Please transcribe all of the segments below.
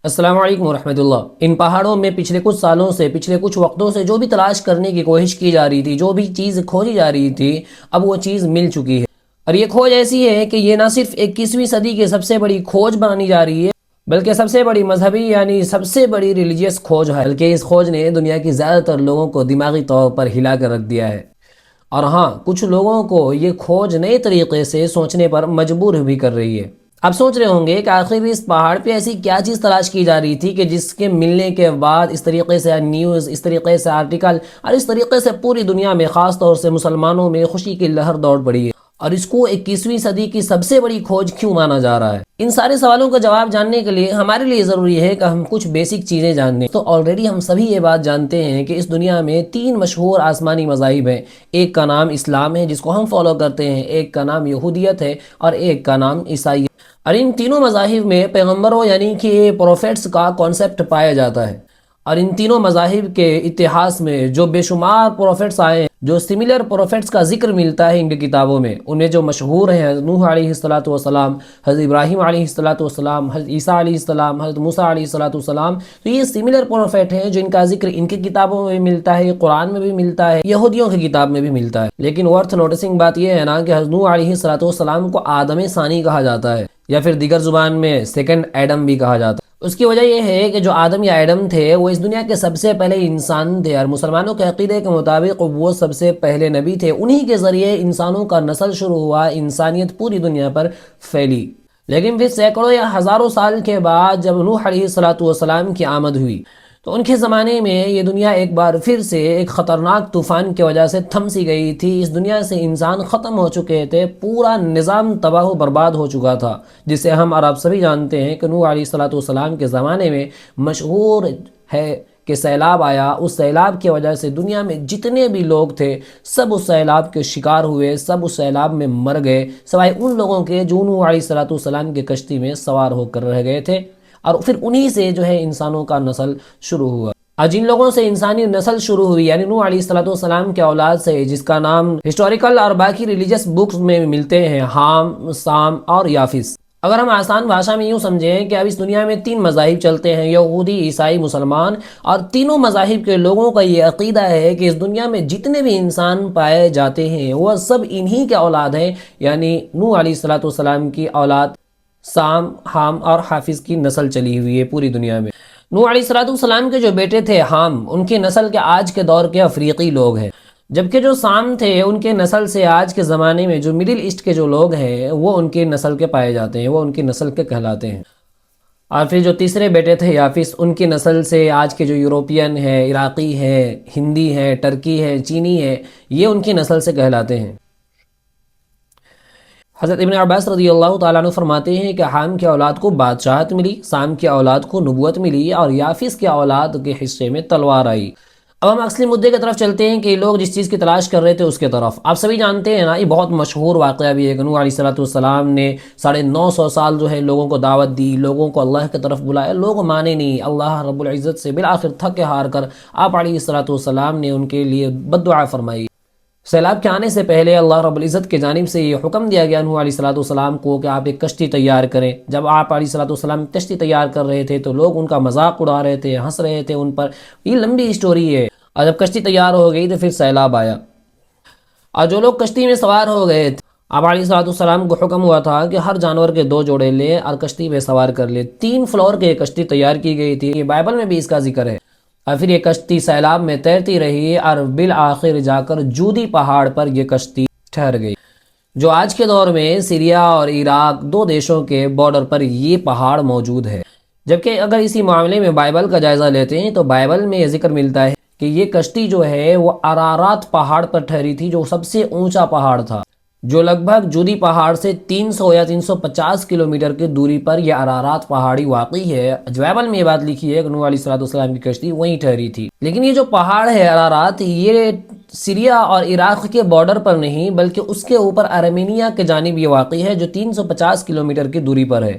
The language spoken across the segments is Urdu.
السلام علیکم ورحمۃ اللہ۔ ان پہاڑوں میں پچھلے کچھ سالوں سے، پچھلے کچھ وقتوں سے جو بھی تلاش کرنے کی کوشش کی جا رہی تھی، جو بھی چیز کھوجی جا رہی تھی، اب وہ چیز مل چکی ہے۔ اور یہ کھوج ایسی ہے کہ یہ نہ صرف 21ویں صدی کی سب سے بڑی کھوج مانی جا رہی ہے، بلکہ سب سے بڑی مذہبی یعنی سب سے بڑی ریلیجیس کھوج ہے، بلکہ اس کھوج نے دنیا کی زیادہ تر لوگوں کو دماغی طور پر ہلا کر رکھ دیا ہے۔ اور ہاں، کچھ لوگوں کو یہ کھوج نئے طریقے سے سوچنے پر مجبور بھی کر رہی ہے۔ آپ سوچ رہے ہوں گے کہ آخر اس پہاڑ پہ ایسی کیا چیز تلاش کی جا رہی تھی کہ جس کے ملنے کے بعد اس طریقے سے نیوز، اس طریقے سے آرٹیکل اور اس طریقے سے پوری دنیا میں، خاص طور سے مسلمانوں میں خوشی کی لہر دوڑ پڑی ہے، اور اس کو 21ویں صدی کی سب سے بڑی کھوج کیوں مانا جا رہا ہے؟ ان سارے سوالوں کا جواب جاننے کے لیے ہمارے لیے ضروری ہے کہ ہم کچھ بیسک چیزیں جان لیں۔ تو آلریڈی ہم سبھی یہ بات جانتے ہیں کہ اس دنیا میں 3 مشہور آسمانی مذاہب ہیں۔ ایک کا نام اسلام ہے، جس کو ہم فالو کرتے ہیں، ایک کا نام یہودیت ہے، اور ایک کا نام عیسائیت۔ اور ان تینوں مذاہب میں پیغمبروں یعنی کہ پروفیٹس کا کانسیپٹ پایا جاتا ہے۔ اور ان تینوں مذاہب کے اتہاس میں جو بے شمار پروفیٹس آئے ہیں، جو سملر پروفیٹس کا ذکر ملتا ہے ان کی کتابوں میں، ان میں جو مشہور ہیں حضرت نوح علیہ السلام، حضرت ابراہیم علیہ السلام، حضرت عیسیٰ علیہ السلام، حضرت موسیٰ علیہ السلام، تو یہ سملر پروفیٹ ہیں جو ان کا ذکر ان کی کتابوں میں ملتا ہے، قرآن میں بھی ملتا ہے، یہودیوں کی کتاب میں بھی ملتا ہے۔ لیکن ورتھ نوٹسنگ بات یہ ہے نا کہ حضرت نوح علیہ السلام کو آدم ثانی کہا جاتا ہے، یا پھر دیگر زبان میں سیکنڈ ایڈم بھی کہا جاتا ہے۔ اس کی وجہ یہ ہے کہ جو آدم یا ایڈم تھے وہ اس دنیا کے سب سے پہلے انسان تھے، اور مسلمانوں کے عقیدے کے مطابق وہ سب سے پہلے نبی تھے۔ انہی کے ذریعے انسانوں کا نسل شروع ہوا، انسانیت پوری دنیا پر پھیلی۔ لیکن پھر سینکڑوں یا ہزاروں سال کے بعد جب نوح علیہ السلام کی آمد ہوئی، تو ان کے زمانے میں یہ دنیا ایک بار پھر سے ایک خطرناک طوفان کی وجہ سے تھم سی گئی تھی۔ اس دنیا سے انسان ختم ہو چکے تھے، پورا نظام تباہ و برباد ہو چکا تھا، جسے ہم اور آپ سبھی جانتے ہیں کہ نوح علیہ السلام کے زمانے میں مشہور ہے کہ سیلاب آیا۔ اس سیلاب کی وجہ سے دنیا میں جتنے بھی لوگ تھے سب اس سیلاب کے شکار ہوئے، سب اس سیلاب میں مر گئے، سوائے ان لوگوں کے جو نوح علیہ السلام کے کشتی میں سوار ہو کر رہ گئے تھے۔ اور پھر انہی سے جو ہے انسانوں کا نسل شروع ہوا۔ اور جن لوگوں سے انسانی نسل شروع ہوئی یعنی نوح علیہ السلام کے اولاد سے، جس کا نام ہسٹوریکل اور باقی ریلیجس بکس میں ملتے ہیں، حام، سام اور یافس۔ اگر ہم آسان بھاشا میں یوں سمجھیں کہ اب اس دنیا میں 3 مذاہب چلتے ہیں، یہودی، عیسائی، مسلمان، اور تینوں مذاہب کے لوگوں کا یہ عقیدہ ہے کہ اس دنیا میں جتنے بھی انسان پائے جاتے ہیں وہ سب انہی کے اولاد ہیں، یعنی نوح علیہ السلام کی اولاد سام، حام اور حافظ کی نسل چلی ہوئی ہے پوری دنیا میں۔ نوح علیہ السلام کے جو بیٹے تھے حام، ان کی نسل کے آج کے دور کے افریقی لوگ ہیں، جبکہ جو سام تھے ان کے نسل سے آج کے زمانے میں جو مڈل ایسٹ کے جو لوگ ہیں وہ ان کی نسل کے پائے جاتے ہیں، وہ ان کی نسل کے کہلاتے ہیں۔ اور پھر جو تیسرے بیٹے تھے یافس، ان کی نسل سے آج کے جو یوروپین ہے، عراقی ہے، ہندی ہے، ٹرکی ہے، چینی ہے، یہ ان کی نسل سے کہلاتے ہیں۔ حضرت ابن عباس رضی اللہ تعالیٰ عنہ فرماتے ہیں کہ حام کی اولاد کو بادشاہت ملی، سام کی اولاد کو نبوت ملی، اور یافس کی اولاد کے حصے میں تلوار آئی۔ اب ہم اصلی مدعے کی طرف چلتے ہیں کہ یہ لوگ جس چیز کی تلاش کر رہے تھے اس کے طرف۔ آپ سبھی جانتے ہیں نا، یہ بہت مشہور واقعہ بھی ہے کہ نوح علیہ السلام نے 950 سال جو ہے لوگوں کو دعوت دی، لوگوں کو اللہ کی طرف بلایا، لوگ مانے نہیں۔ اللہ رب العزت سے بالآخر تھک ہار کر آپ علیہ السلام نے ان کے لیے بد دعا فرمائی۔ سیلاب کے آنے سے پہلے اللہ رب العزت کی جانب سے یہ حکم دیا گیا نوح علیہ السلام کو کہ آپ ایک کشتی تیار کریں۔ جب آپ علیہ السلام کشتی تیار کر رہے تھے تو لوگ ان کا مذاق اڑا رہے تھے، ہنس رہے تھے ان پر۔ یہ لمبی سٹوری ہے۔ اور جب کشتی تیار ہو گئی تو پھر سیلاب آیا، اور جو لوگ کشتی میں سوار ہو گئے تھے، آپ علیہ السلام کو حکم ہوا تھا کہ ہر جانور کے 2 جوڑے لے اور کشتی میں سوار کر لے۔ 3 فلور کی کشتی تیار کی گئی تھی، یہ بائبل میں بھی اس کا ذکر ہے۔ اور پھر یہ کشتی سیلاب میں تیرتی رہی، اور بالآخر جا کر جودی پہاڑ پر یہ کشتی ٹھہر گئی، جو آج کے دور میں سیریا اور عراق 2 دیشوں کے بارڈر پر یہ پہاڑ موجود ہے۔ جبکہ اگر اسی معاملے میں بائبل کا جائزہ لیتے ہیں تو بائبل میں یہ ذکر ملتا ہے کہ یہ کشتی جو ہے وہ ارارات پہاڑ پر ٹھہری تھی، جو سب سے اونچا پہاڑ تھا، جو لگ بھگ جودی پہاڑ سے 300 یا 350 کلومیٹر کی دوری پر یہ ارارات پہاڑی واقعی ہے۔ بائبل میں یہ بات لکھی ہے کہ نوح علیہ السلام کی کشتی وہیں ٹھہری تھی۔ لیکن یہ جو پہاڑ ہے ارارات، یہ سیریا اور عراق کے بارڈر پر نہیں بلکہ اس کے اوپر ارمینیا کے جانب یہ واقع ہے، جو 350 کلومیٹر کی دوری پر ہے۔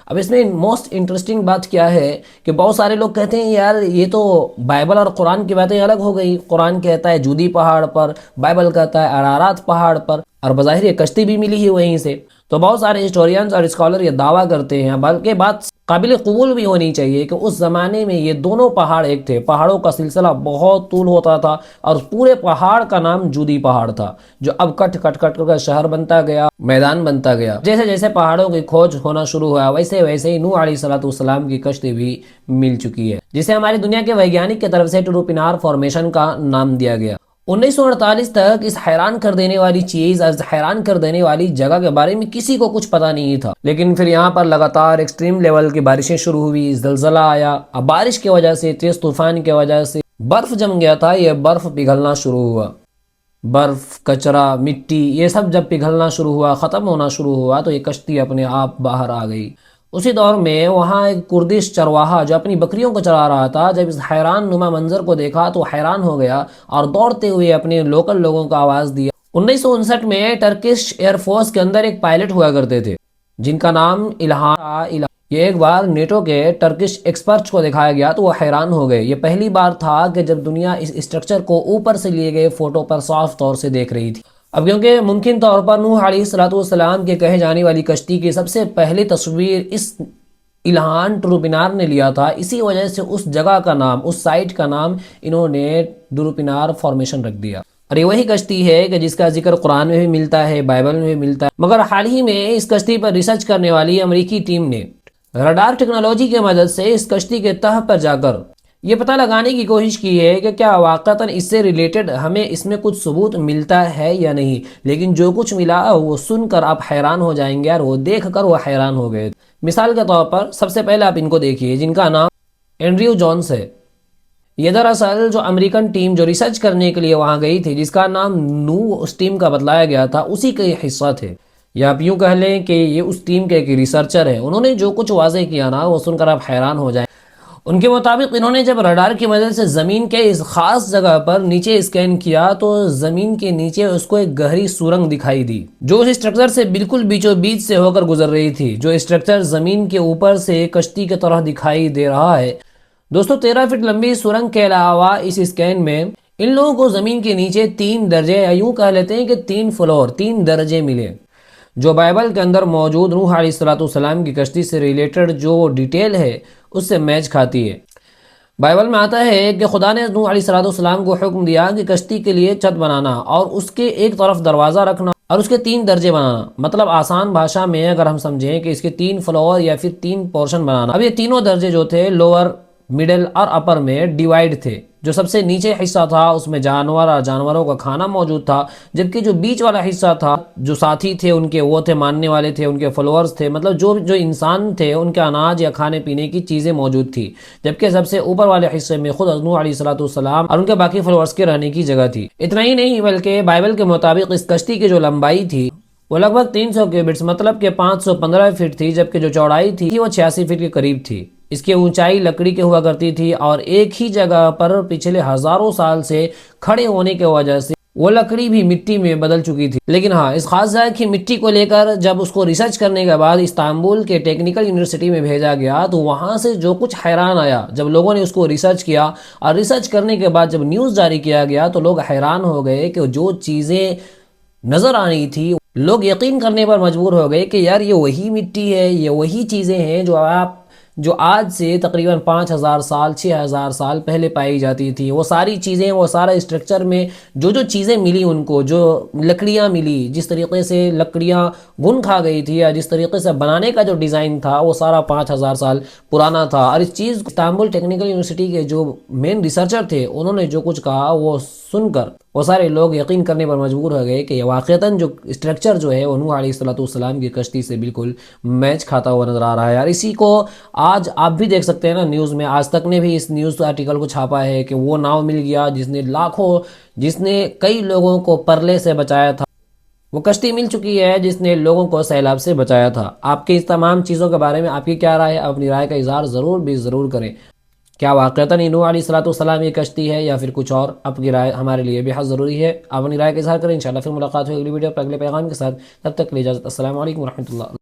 اب اس میں موسٹ انٹرسٹنگ بات کیا ہے کہ بہت سارے لوگ کہتے ہیں یار یہ تو بائبل اور قرآن کی باتیں الگ ہو گئی، قرآن کہتا ہے جودی پہاڑ پر، بائبل کہتا ہے ارارات پہاڑ پر، اور بظاہر یہ کشتی بھی ملی ہی وہیں سے۔ تو بہت سارے ہسٹورینز اور اسکالر یہ دعویٰ کرتے ہیں، بلکہ بات قابل قبول بھی ہونی چاہیے کہ اس زمانے میں یہ دونوں پہاڑ ایک تھے، پہاڑوں کا سلسلہ بہت طول ہوتا تھا اور پورے پہاڑ کا نام جودی پہاڑ تھا، جو اب کٹ کٹ کٹ کر شہر بنتا گیا، میدان بنتا گیا۔ جیسے جیسے پہاڑوں کی کھوج ہونا شروع ہوا، ویسے ویسے ہی نوح علیہ السلام کی کشتی بھی مل چکی ہے، جسے ہماری دنیا کے ویگیانک کی طرف سے ٹروپینار فارمیشن کا نام دیا گیا۔ 1948 تک اس حیران کر دینے والی چیز، اس حیران کر دینے والی جگہ کے بارے میں کسی کو کچھ پتا نہیں تھا، لیکن پھر یہاں پر لگاتار ایکسٹریم لیول کی بارشیں شروع ہوئی، زلزلہ آیا، اب بارش کی وجہ سے، تیز طوفان کی وجہ سے برف جم گیا تھا، یہ برف پگھلنا شروع ہوا۔ برف، کچرا، مٹی، یہ سب جب پگھلنا شروع ہوا، ختم ہونا شروع ہوا، تو یہ کشتی اپنے آپ باہر آ گئی۔ اسی دور میں وہاں ایک کردش چرواہا جو اپنی بکریوں کو چرا رہا تھا، جب اس حیران نما منظر کو دیکھا تو حیران ہو گیا اور دوڑتے ہوئے اپنے لوکل لوگوں کو آواز دیا۔ 1959 میں ٹرکش ایئر فورس کے اندر ایک پائلٹ ہوا کرتے تھے جن کا نام الہان۔ یہ ایک بار نیٹو کے ٹرکش ایکسپرٹ کو دکھایا گیا تو وہ حیران ہو گئے۔ یہ پہلی بار تھا کہ جب دنیا اس اسٹرکچر کو اوپر سے لیے گئے فوٹو پر صاف طور سے دیکھ رہی تھی۔ اب کیونکہ ممکن طور پر نوح علیہ السلام کے کہے جانے والی کشتی کی سب سے پہلی تصویر اس الہان ٹروپینار نے لیا تھا، اسی وجہ سے اس جگہ کا نام، اس سائٹ کا نام انہوں نے ٹروپینار فارمیشن رکھ دیا۔ اور یہ وہی کشتی ہے کہ جس کا ذکر قرآن میں بھی ملتا ہے، بائبل میں بھی ملتا ہے، مگر حال ہی میں اس کشتی پر ریسرچ کرنے والی امریکی ٹیم نے رڈار ٹیکنالوجی کی مدد سے اس کشتی کے تہ پر جا کر یہ پتہ لگانے کی کوشش کی ہے کہ کیا واقعتاً اس سے ریلیٹڈ ہمیں اس میں کچھ ثبوت ملتا ہے یا نہیں، لیکن جو کچھ ملا وہ سن کر آپ حیران ہو جائیں گے اور وہ دیکھ کر وہ حیران ہو گئے۔ مثال کے طور پر سب سے پہلے آپ ان کو دیکھیے جن کا نام اینڈریو جونس ہے۔ یہ دراصل جو امریکن ٹیم جو ریسرچ کرنے کے لیے وہاں گئی تھی، جس کا نام نوح اس ٹیم کا بتلایا گیا تھا، اسی کا یہ حصہ تھے، یا آپ یوں کہہ لیں کہ یہ اس ٹیم کے ایک ریسرچر ہیں۔ انہوں نے جو کچھ واضح کیا نا وہ سن کر آپ حیران ہو جائیں۔ ان کے مطابق انہوں نے جب رڈار کی مدد سے زمین کے اس خاص جگہ پر نیچے اسکین کیا تو زمین کے نیچے اس کو ایک گہری سورنگ دکھائی دی جو اس اسٹرکچر سے بالکل بیچوں بیچ سے ہو کر گزر رہی تھی۔ جو اسٹرکچر زمین کے اوپر سے کشتی کی طرح دکھائی دے رہا ہے دوستو، 13 فٹ لمبی سورنگ کے علاوہ اس اسکین میں ان لوگوں کو زمین کے نیچے 3 درجے، یا یوں کہہ لیتے ہیں کہ 3 فلور، 3 درجے ملے، جو بائبل کے اندر موجود نوح علیہ السلام کی کشتی سے ریلیٹڈ جو ڈیٹیل ہے اس سے میچ کھاتی ہے۔ بائبل میں آتا ہے کہ خدا نے نوح علیہ السلام کو حکم دیا کہ کشتی کے لیے چھت بنانا اور اس کے ایک طرف دروازہ رکھنا اور اس کے 3 درجے بنانا۔ مطلب آسان بھاشا میں اگر ہم سمجھیں کہ اس کے 3 فلور یا پھر 3 پورشن بنانا۔ اب یہ تینوں درجے جو تھے لوور، مڈل اور اپر میں ڈیوائیڈ تھے۔ جو سب سے نیچے حصہ تھا اس میں جانور اور جانوروں کا کھانا موجود تھا، جبکہ جو بیچ والا حصہ تھا جو ساتھی تھے ان کے، وہ تھے ماننے والے تھے، ان کے فالوورز تھے، مطلب جو انسان تھے ان کے اناج یا کھانے پینے کی چیزیں موجود تھی، جبکہ سب سے اوپر والے حصے میں خود نوح علیہ السلام اور ان کے باقی فالوورز کے رہنے کی جگہ تھی۔ اتنا ہی نہیں بلکہ بائبل کے مطابق اس کشتی کی جو لمبائی تھی وہ لگ بھگ 300 کیوبٹس مطلب کہ 515 فٹ تھی، جبکہ جو چوڑائی تھی وہ 86 فٹ کے قریب تھی۔ اس کی اونچائی لکڑی کے ہوا کرتی تھی اور ایک ہی جگہ پر پچھلے ہزاروں سال سے کھڑے ہونے کی وجہ سے وہ لکڑی بھی مٹی میں بدل چکی تھی۔ لیکن ہاں، اس خاص جگہ کی مٹی کو لے کر جب اس کو ریسرچ کرنے کے بعد استنبول کے ٹیکنیکل یونیورسٹی میں بھیجا گیا تو وہاں سے جو کچھ حیران آیا جب لوگوں نے اس کو ریسرچ کیا، اور ریسرچ کرنے کے بعد جب نیوز جاری کیا گیا تو لوگ حیران ہو گئے کہ جو چیزیں نظر آنی تھی، لوگ یقین کرنے پر مجبور ہو گئے کہ یار یہ وہی مٹی ہے، یہ وہی چیزیں ہیں جو آج سے تقریباً 5000 سال 6000 سال پہلے پائی جاتی تھی۔ وہ ساری چیزیں، وہ سارا اسٹرکچر میں جو چیزیں ملی ان کو، جو لکڑیاں ملی، جس طریقے سے لکڑیاں گن کھا گئی تھی یا جس طریقے سے بنانے کا جو ڈیزائن تھا وہ سارا 5000 سال پرانا تھا۔ اور اس چیز استنبول ٹیکنیکل یونیورسٹی کے جو مین ریسرچر تھے انہوں نے جو کچھ کہا وہ سن کر وہ سارے لوگ یقین کرنے پر مجبور ہو گئے کہ یہ واقعتاً جو اسٹرکچر جو ہے وہ نوح علیہ السلام کی کشتی سے بالکل میچ کھاتا ہوا نظر آ رہا ہے۔ اور اسی کو آج آپ بھی دیکھ سکتے ہیں نا نیوز میں، آج تک نے بھی اس نیوز آرٹیکل کو چھاپا ہے کہ وہ ناؤ مل گیا جس نے کئی لوگوں کو پرلے سے بچایا تھا، وہ کشتی مل چکی ہے جس نے لوگوں کو سیلاب سے بچایا تھا۔ آپ کی اس تمام چیزوں کے بارے میں آپ کی کیا رائے ہے؟ اپنی رائے کا اظہار ضرور کریں۔ کیا واقعتاً نوح علیہ السلام یہ کشتی ہے یا پھر کچھ اور؟ آپ کی رائے ہمارے لیے بے حد ضروری ہے۔ آپ اپنی رائے کا اظہار کریں۔ انشاءاللہ پھر ملاقات ہوگی اگلی ویڈیو پر اگلے پیغام کے ساتھ، تب تک کے لیے اجازت۔ السلام علیکم ورحمۃ اللہ۔